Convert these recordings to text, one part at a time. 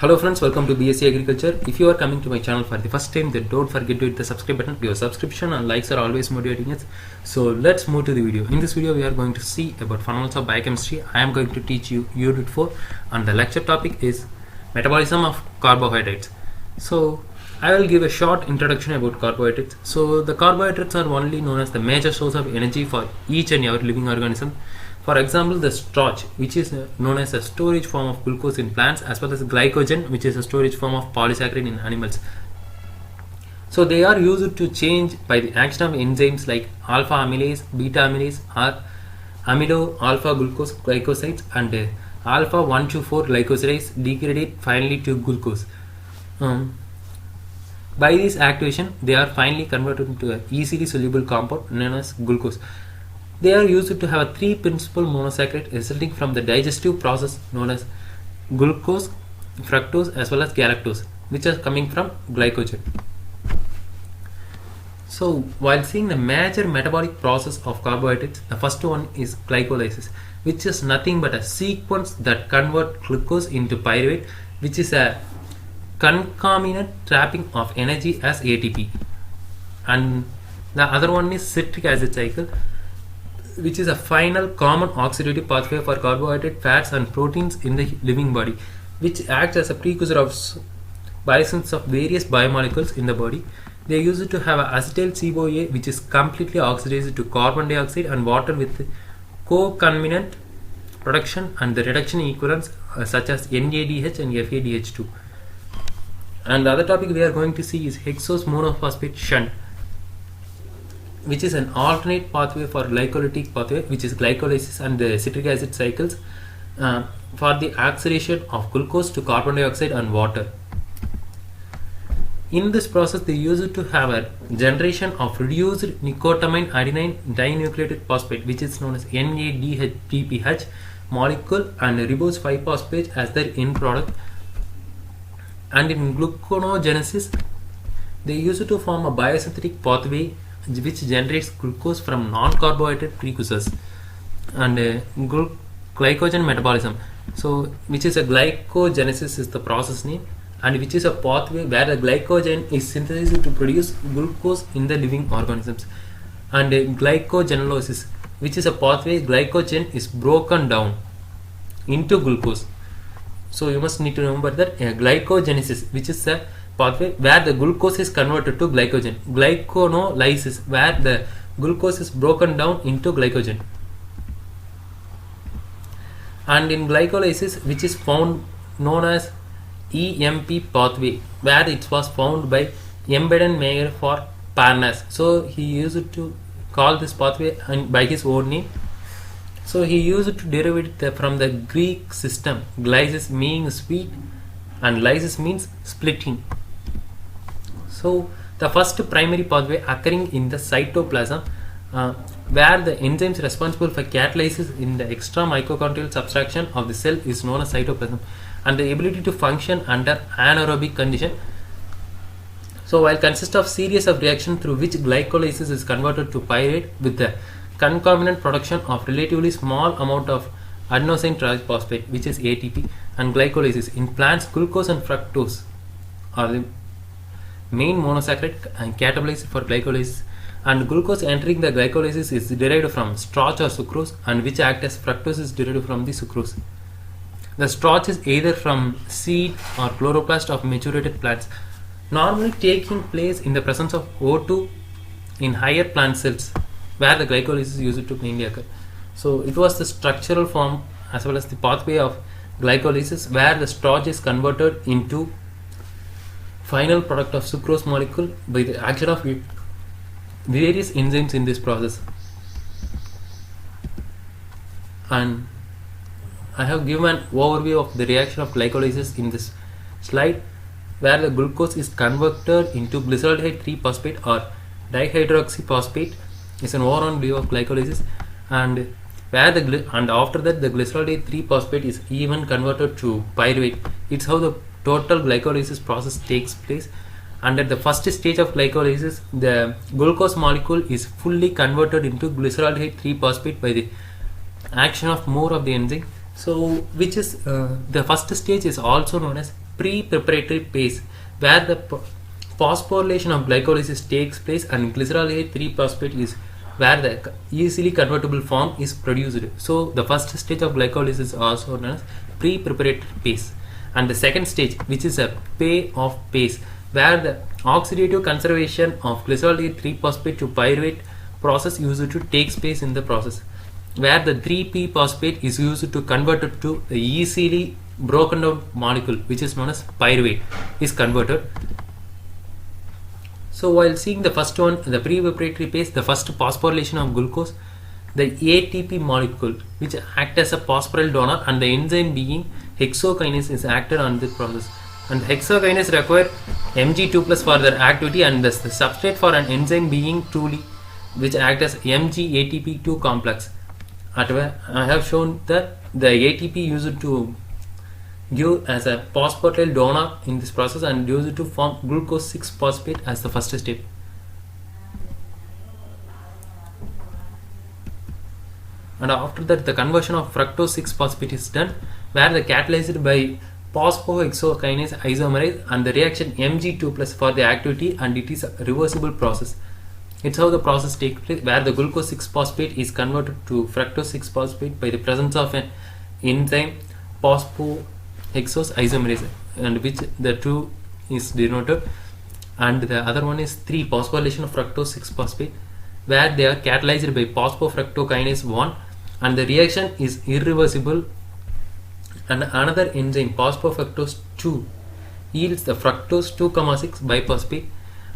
Hello friends, welcome to BSc Agriculture. If you are coming to my channel for the first time, then don't forget to hit the subscribe button. Your subscription and likes are always motivating us. So let's move to the video. In this video, we are going to see about fundamentals of biochemistry. I am going to teach you Unit 4 and the lecture topic is metabolism of carbohydrates. So I will give a short introduction about carbohydrates. So the carbohydrates are only known as the major source of energy for each and every living organism. For example, the starch, which is known as a storage form of glucose in plants, as well as glycogen, which is a storage form of polysaccharide in animals. So they are used to change by the action of enzymes like alpha amylase, beta amylase, or amido alpha glucose glycosides, and alpha 1,2,4 glycosides degrade finally to glucose. By this activation, they are finally converted into an easily soluble compound known as glucose. They are used to have a three principal monosaccharide resulting from the digestive process known as glucose, fructose, as well as galactose, which are coming from glycogen. So while seeing the major metabolic process of carbohydrates, the first one is glycolysis, which is nothing but a sequence that converts glucose into pyruvate, which is a concomitant trapping of energy as ATP. And the other one is citric acid cycle, which is a final common oxidative pathway for carbohydrate, fats and proteins in the living body, which acts as a precursor of biosynthesis of various biomolecules in the body. They use it to have acetyl CoA, which is completely oxidized to carbon dioxide and water with concomitant production and the reduction equivalents such as NADH and FADH2. And the other topic we are going to see is hexose monophosphate shunt, which is an alternate pathway for glycolytic pathway, which is glycolysis and the citric acid cycles for the oxidation of glucose to carbon dioxide and water. In this process, they use it to have a generation of reduced nicotinamide adenine dinucleotide phosphate, which is known as NADH molecule, and ribose 5-phosphate as their end product. And in gluconeogenesis, they use it to form a biosynthetic pathway which generates glucose from non-carbohydrate precursors, and glycogen metabolism, so which is a glycogenesis is the process name, and which is a pathway where the glycogen is synthesized to produce glucose in the living organisms, and glycogenolysis, which is a pathway glycogen is broken down into glucose. So you must need to remember that glycogenesis, which is a pathway where the glucose is converted to glycogen. Glyconolysis, where the glucose is broken down into glycogen. And in glycolysis, which is found known as EMP pathway, where it was found by Embeden-Meyer for Parnas. So he used to call this pathway by his own name. So he used to derive it from the Greek system, glysis meaning sweet and lysis means splitting. So the first primary pathway occurring in the cytoplasm, where the enzymes responsible for catalysis in the extra mitochondrial subtraction of the cell is known as cytoplasm, and the ability to function under anaerobic condition. So while consists of series of reactions through which glycolysis is converted to pyruvate with the concomitant production of relatively small amount of adenosine triphosphate, which is ATP, and glycolysis. In plants, glucose and fructose are the main monosaccharide and catabolized for glycolysis, and glucose entering the glycolysis is derived from starch or sucrose, and which act as fructose is derived from the sucrose. The starch is either from seed or chloroplast of maturated plants, normally taking place in the presence of O2 in higher plant cells, where the glycolysis used to mainly occur. So it was the structural form as well as the pathway of glycolysis, where the starch is converted into final product of sucrose molecule by the action of various enzymes in this process. And I have given an overview of the reaction of glycolysis in this slide, where the glucose is converted into glyceraldehyde 3-phosphate or dihydroxyphosphate is an overall view of glycolysis, and where and after that the glyceraldehyde 3-phosphate is even converted to pyruvate. It's how the total glycolysis process takes place, and at the first stage of glycolysis, the glucose molecule is fully converted into glyceraldehyde 3-phosphate by the action of more of the enzyme. So which is the first stage is also known as pre-preparatory phase where the phosphorylation of glycolysis takes place, and glycerol 3 phosphate is where the easily convertible form is produced. So the first stage of glycolysis is also known as pre-preparatory phase, and the second stage, which is a payoff phase, where the oxidative conservation of glycerol 3 phosphate to pyruvate process used to takes place in the process, where the 3p phosphate is used to convert it to the easily broken down molecule, which is known as pyruvate, is converted. So while seeing the first one, the pre-preparatory phase, the first phosphorylation of glucose, the ATP molecule, which act as a phosphoryl donor, and the enzyme being hexokinase is acted on this process, and hexokinase require Mg2 plus for their activity, and thus the substrate for an enzyme being truly which act as Mg-ATP2 complex. I have shown that the ATP used to give as a phosphoryl donor in this process and used to form glucose 6 phosphate as the first step. And after that, the conversion of fructose 6 phosphate is done, where the catalyzed by phosphohexokinase isomerase, and the reaction Mg2 plus for the activity, and it is a reversible process. It's how the process takes place, where the glucose 6 phosphate is converted to fructose 6 phosphate by the presence of an enzyme phosphohexose isomerase, and which the 2 is denoted, and the other one is 3 phosphorylation of fructose 6 phosphate, where they are catalyzed by phosphofructokinase 1, and the reaction is irreversible, and another enzyme phosphofructose 2 yields the fructose 2,6 biphosphate,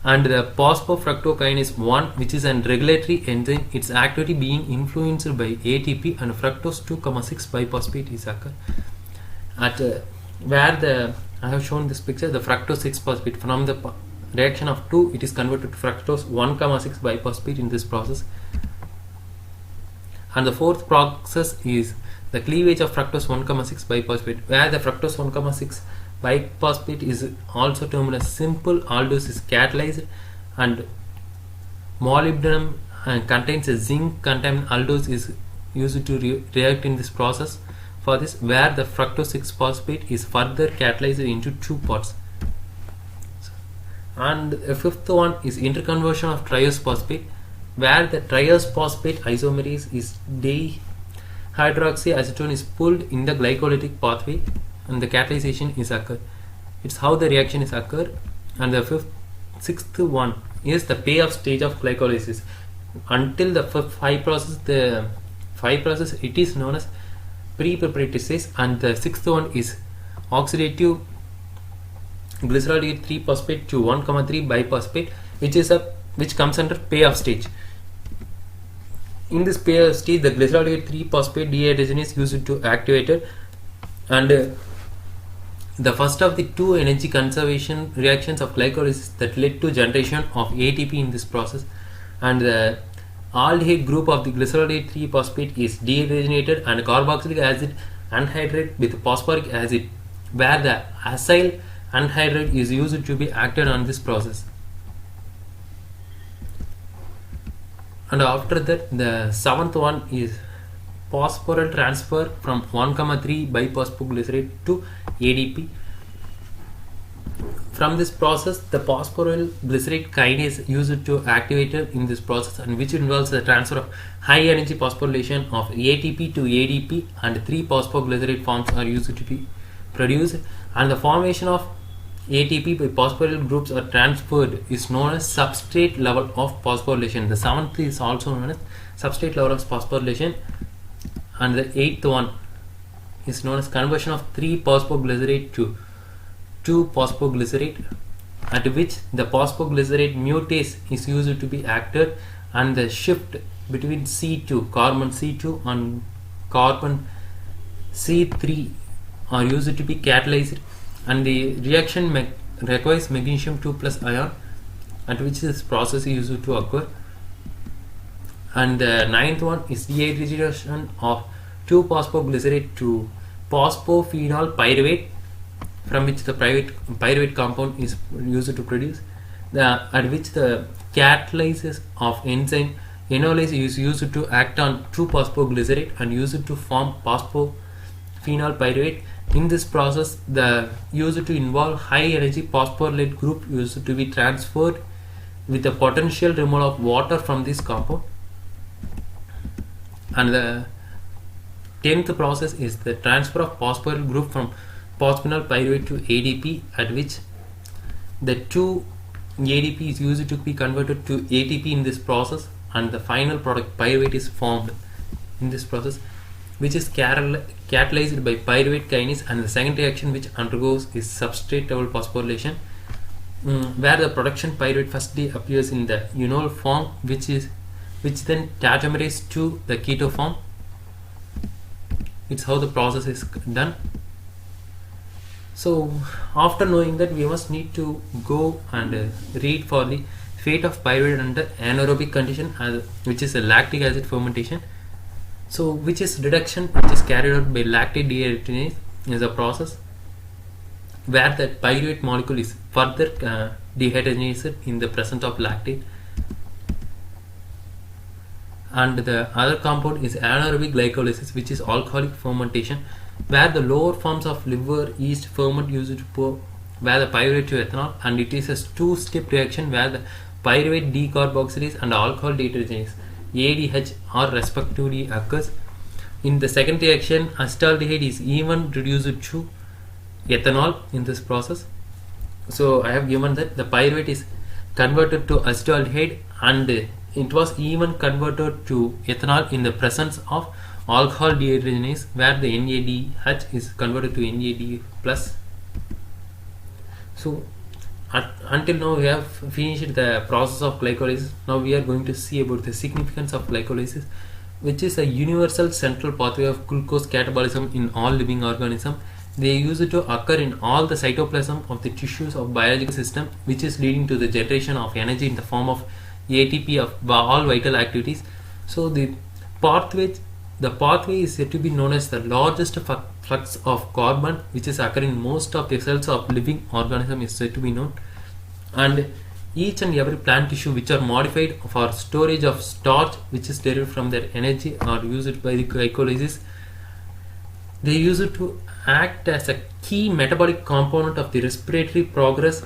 and the phosphofructokinase 1, which is an regulatory enzyme, its activity being influenced by ATP, and fructose 2,6 biphosphate is occur at where the I have shown this picture, the fructose 6 phosphate from the reaction of 2 it is converted to fructose 1,6 biphosphate in this process. And the fourth process is the cleavage of fructose 1,6 biphosphate, where the fructose 1,6 biphosphate is also termed as simple aldose is catalyzed, and molybdenum contains a zinc contaminant aldose is used to react in this process. For this, where the fructose 6 phosphate is further catalyzed into 2 parts. And the fifth one is interconversion of triose phosphate, where the triose phosphate isomerase is dihydroxyacetone is pulled in the glycolytic pathway, and the catalyzation is occur. It's how the reaction is occur. And the sixth one is the payoff stage of glycolysis. Until the 5 process, it is known as pre-preparatory phase, and the sixth one is oxidative glycerol 3 phosphate to 1,3 biphosphate, which comes under payoff stage. In this payoff stage, the glycerol 3 phosphate dehydrogenase is used to activate it, and the first of the 2 energy conservation reactions of glycolysis that led to generation of ATP in this process, and the aldehyde group of the glycerol 3 phosphate is dehydrogenated, and carboxylic acid anhydride with phosphoric acid, where the acyl anhydride is used to be acted on this process. And after that, the 7th one is phosphoryl transfer from 1,3 biphosphoglycerate to ADP. From this process, the phosphoryl glycerate kinase used to activate in this process, and which involves the transfer of high energy phosphorylation of ATP to ADP, and 3 phosphoglycerate forms are used to be produced, and the formation of ATP by phosphoryl groups are transferred is known as substrate level of phosphorylation. The 7th is also known as substrate level of phosphorylation, and the 8th one is known as conversion of 3 phosphoglycerate to 2 phosphoglycerate, at which the phosphoglycerate mutase is used to be acted, and the shift between carbon C2 and carbon C3 are used to be catalyzed, and the reaction requires magnesium 2 plus ion, at which this process is used to occur. And the 9th one is dehydrogenation of 2 phosphoglycerate to phosphophenol pyruvate, from which the pyruvate compound is used to produce, at which the catalysis of enzyme enolase is used to act on 2 phosphoglycerate and used to form phosphophenol pyruvate, In this process, the used to involve high energy phosphorylate group used to be transferred with a potential removal of water from this compound. And the 10th process is the transfer of phosphoryl group from phosphoenol pyruvate to ADP, at which the 2 ADP is used to be converted to ATP in this process, and the final product pyruvate is formed in this process, which is catalyzed by pyruvate kinase, and the second reaction which undergoes is substrate level phosphorylation, where the production pyruvate firstly appears in the enol form, which then tautomerizes to the keto form. It's how the process is done. So after knowing that, we must need to go and read for the fate of pyruvate under anaerobic condition, which is a lactic acid fermentation. So which is reduction, which is carried out by lactate dehydrogenase, is a process where the pyruvate molecule is further dehydrogenated in the presence of lactate. And the other compound is anaerobic glycolysis, which is alcoholic fermentation, where the lower forms of liver yeast ferment used to pour where the pyruvate to ethanol, and it is a two-step reaction where the pyruvate decarboxylase and alcohol dehydrogenase ADH are respectively occurs. In the second reaction, acetaldehyde is even reduced to ethanol in this process. So I have given that the pyruvate is converted to acetaldehyde, and it was even converted to ethanol in the presence of alcohol dehydrogenase, where the NADH is converted to NAD plus. So until now we have finished the process of glycolysis. Now we are going to see about the significance of glycolysis, which is a universal central pathway of glucose catabolism in all living organisms. They use it to occur in all the cytoplasm of the tissues of biological system, which is leading to the generation of energy in the form of ATP of all vital activities. So the pathway is said to be known as the largest flux of carbon, which is occurring in most of the cells of living organism is said to be known. And each and every plant tissue which are modified for storage of starch, which is derived from their energy, are used by the glycolysis. They use it to act as a key metabolic component of the respiratory progress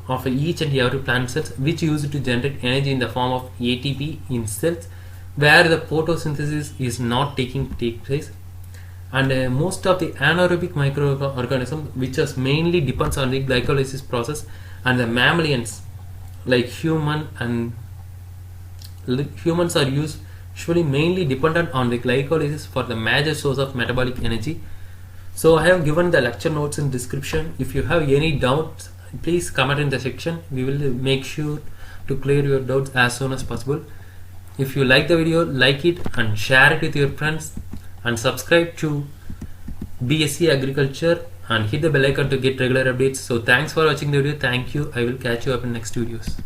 of each and every plant cells, which use it to generate energy in the form of ATP in cells where the photosynthesis is not taking place. And most of the anaerobic microorganisms, which is mainly depends on the glycolysis process, and the mammalians like humans are usually mainly dependent on the glycolysis for the major source of metabolic energy. So I have given the lecture notes in description. If you have any doubts, please comment in the section. We will make sure to clear your doubts as soon as possible. If you like the video, like it and share it with your friends, and subscribe to BSc Agriculture and hit the bell icon to get regular updates. So thanks for watching the video. Thank you. I will catch you up in next videos.